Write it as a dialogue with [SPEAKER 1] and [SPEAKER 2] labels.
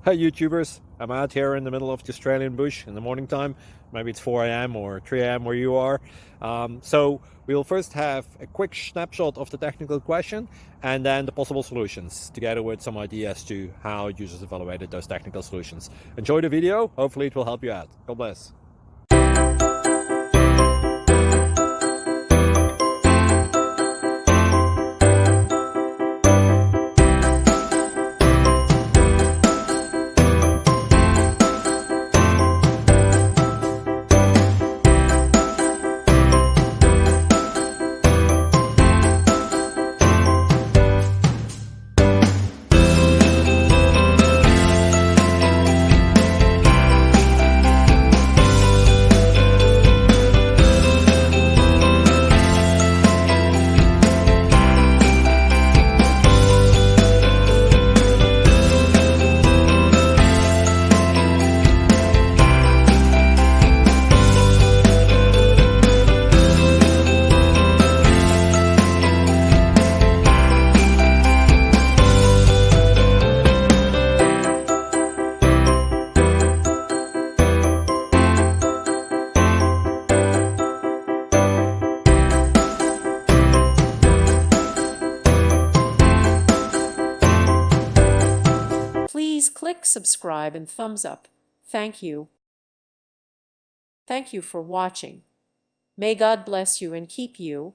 [SPEAKER 1] Hi YouTubers, I'm out here in the middle of the Australian bush in the morning time. Maybe it's 4 a.m. or 3 a.m. where you are. So we'll first have a quick snapshot of the technical question and then the possible solutions, together with some ideas to how users evaluated those technical solutions. Enjoy the video, hopefully it will help you out. God bless.
[SPEAKER 2] Please click subscribe and thumbs up. Thank you. Thank you for watching. May God bless you and keep you.